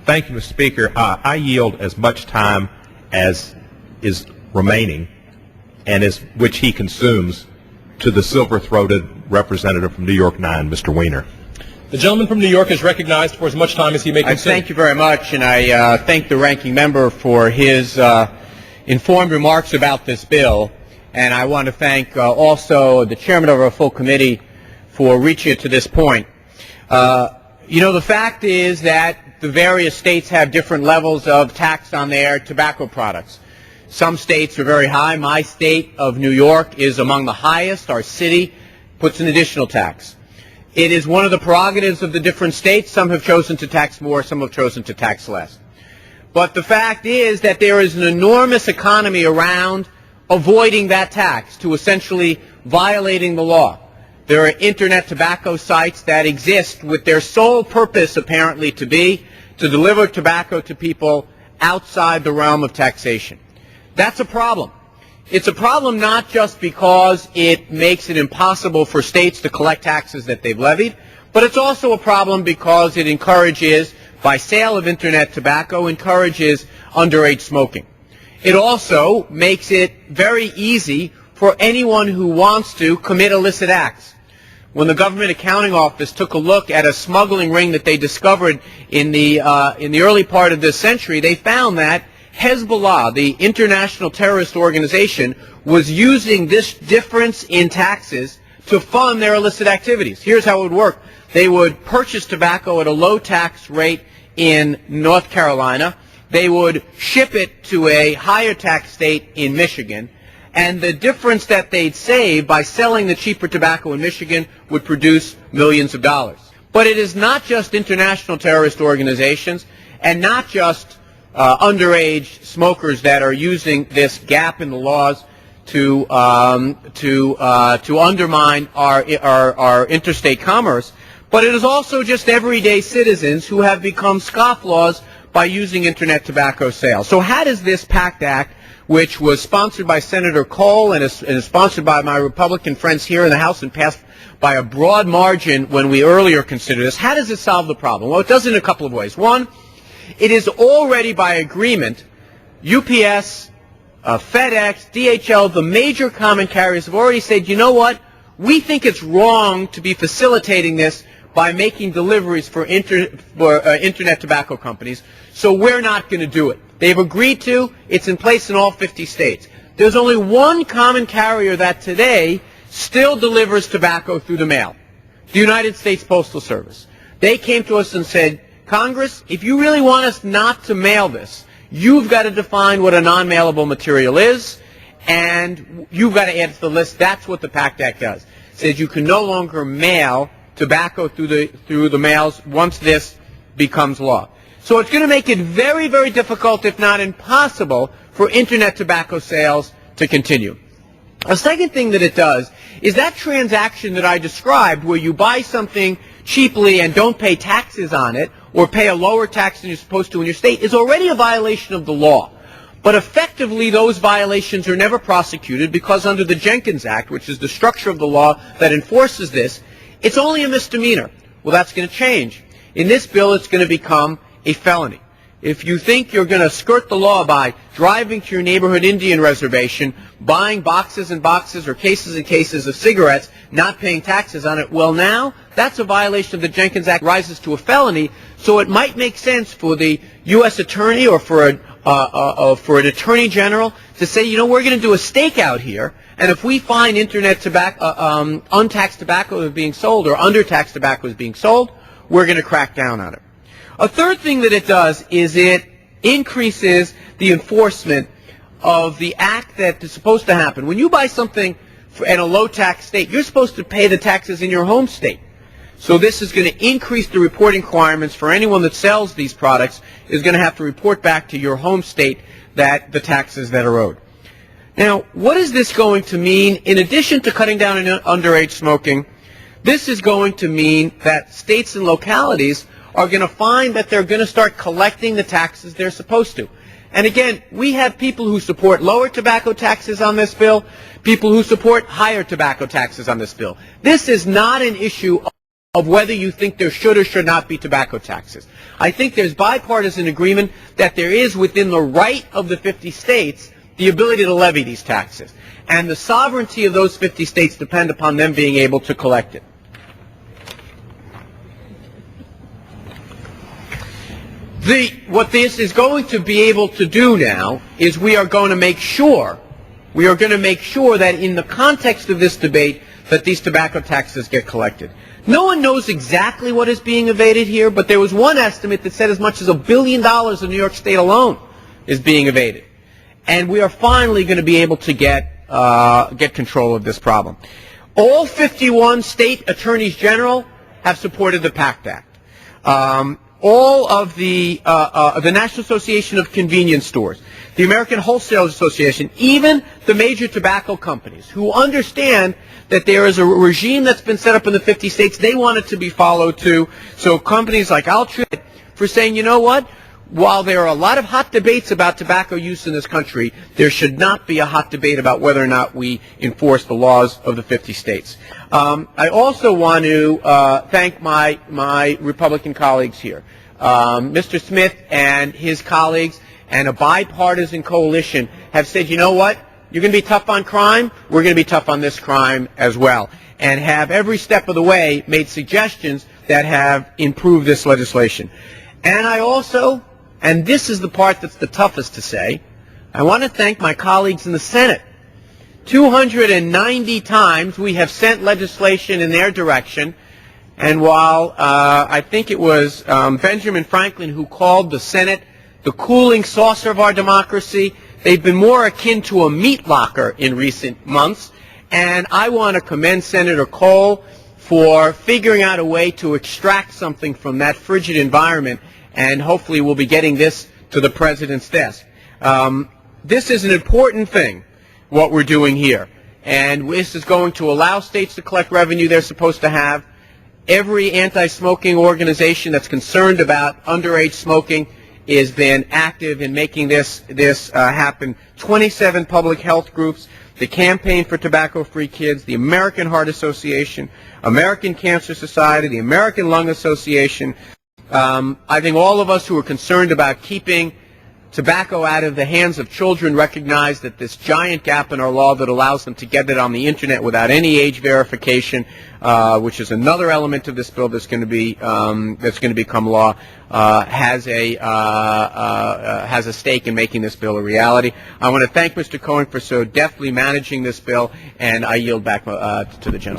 Thank you, Mr. Speaker. I yield as much time as is remaining and as which he consumes to the silver-throated representative from New York 9, Mr. Weiner. The gentleman from New York is recognized for as much time as he may consume. Thank you very much, and I thank the ranking member for his informed remarks about this bill. And I want to thank also the chairman of our full committee for reaching it to this point. The fact is that the various states have different levels of tax on their tobacco products. Some states are very high. My state of New York is among the highest. Our city puts an additional tax. It is one of the prerogatives of the different states. Some have chosen to tax more, some have chosen to tax less. But the fact is that there is an enormous economy around avoiding that tax, to essentially violating the law. There are internet tobacco sites that exist with their sole purpose apparently to be to deliver tobacco to people outside the realm of taxation. That's a problem. It's a problem not just because it makes it impossible for states to collect taxes that they've levied, but it's also a problem because it encourages, by sale of internet tobacco, encourages underage smoking. It also makes it very easy for anyone who wants to commit illicit acts. When the Government Accounting Office took a look at a smuggling ring that they discovered in the early part of this century, they found that Hezbollah, the international terrorist organization, was using this difference in taxes to fund their illicit activities. Here's how it would work. They would purchase tobacco at a low tax rate in North Carolina. They would ship it to a higher tax state in Michigan. And the difference that they'd save by selling the cheaper tobacco in Michigan would produce millions of dollars. But it is not just international terrorist organizations and not just underage smokers that are using this gap in the laws to undermine our interstate commerce, but it is also just everyday citizens who have become scofflaws by using internet tobacco sales. So how does this PACT Act, which was sponsored by Senator Cole and is sponsored by my Republican friends here in the House and passed by a broad margin when we earlier considered this, how does it solve the problem? Well, it does it in a couple of ways. One, it is already by agreement, UPS, FedEx, DHL, the major common carriers have already said, you know what, we think it's wrong to be facilitating this by making deliveries for internet tobacco companies, so we're not going to do it. They've agreed to. It's in place in all 50 states. There's only one common carrier that today still delivers tobacco through the mail, the United States Postal Service. They came to us and said, Congress, if you really want us not to mail this, you've got to define what a non-mailable material is, and you've got to add it to the list. That's what the PACT Act does. It says you can no longer mail tobacco through the mails once this becomes law. So it's going to make it very, very difficult, if not impossible, for internet tobacco sales to continue. A second thing that it does is that transaction that I described where you buy something cheaply and don't pay taxes on it or pay a lower tax than you're supposed to in your state is already a violation of the law. But effectively, those violations are never prosecuted because under the Jenkins Act, which is the structure of the law that enforces this, it's only a misdemeanor. Well, that's going to change. In this bill, it's going to become a felony. If you think you're going to skirt the law by driving to your neighborhood Indian reservation, buying boxes and boxes or cases and cases of cigarettes, not paying taxes on it, well, now that's a violation of the Jenkins Act, rises to a felony. So it might make sense for the U.S. attorney or for an attorney general to say, you know, we're going to do a stakeout here, and if we find internet tobacco, untaxed tobacco is being sold or undertaxed tobacco is being sold, we're going to crack down on it. A third thing that it does is it increases the enforcement of the act that is supposed to happen. When you buy something in a low-tax state, you're supposed to pay the taxes in your home state. So this is going to increase the reporting requirements for anyone that sells these products is going to have to report back to your home state that the taxes that are owed. Now, what is this going to mean? In addition to cutting down on underage smoking, this is going to mean that states and localities are going to find that they're going to start collecting the taxes they're supposed to. And again, we have people who support lower tobacco taxes on this bill, people who support higher tobacco taxes on this bill. This is not an issue of whether you think there should or should not be tobacco taxes. I think there's bipartisan agreement that there is within the right of the 50 states the ability to levy these taxes. And the sovereignty of those 50 states depend upon them being able to collect it. What this is going to be able to do now is we are going to make sure that in the context of this debate that these tobacco taxes get collected. No one knows exactly what is being evaded here, but there was one estimate that said as much as $1 billion in New York State alone is being evaded. And we are finally going to be able to get control of this problem. All 51 state attorneys general have supported the PACT Act. All of the National Association of Convenience Stores, the American Wholesale Association, even the major tobacco companies who understand that there is a regime that's been set up in the 50 states, they want it to be followed too. So companies like Altria for saying, you know what, while there are a lot of hot debates about tobacco use in this country, there should not be a hot debate about whether or not we enforce the laws of the 50 states. I also want to thank my Republican colleagues here. Mr. Smith and his colleagues and a bipartisan coalition have said, you know what, you're going to be tough on crime, we're going to be tough on this crime as well, and have every step of the way made suggestions that have improved this legislation. And I also, and this is the part that's the toughest to say, I want to thank my colleagues in the Senate. 290 times we have sent legislation in their direction, and while I think it was Benjamin Franklin who called the Senate the cooling saucer of our democracy, they've been more akin to a meat locker in recent months, and I want to commend Senator Cole for figuring out a way to extract something from that frigid environment, and hopefully we'll be getting this to the President's desk. This is an important thing, what we're doing here, and this is going to allow states to collect revenue they're supposed to have. Every anti-smoking organization that's concerned about underage smoking has been active in making this happen. 27 public health groups, the Campaign for Tobacco-Free Kids, the American Heart Association, American Cancer Society, the American Lung Association. I think all of us who are concerned about keeping tobacco out of the hands of children recognize that this giant gap in our law that allows them to get it on the Internet without any age verification, which is another element of this bill that's going to be become law, has a stake in making this bill a reality. I want to thank Mr. Cohen for so deftly managing this bill, and I yield back to the gentleman.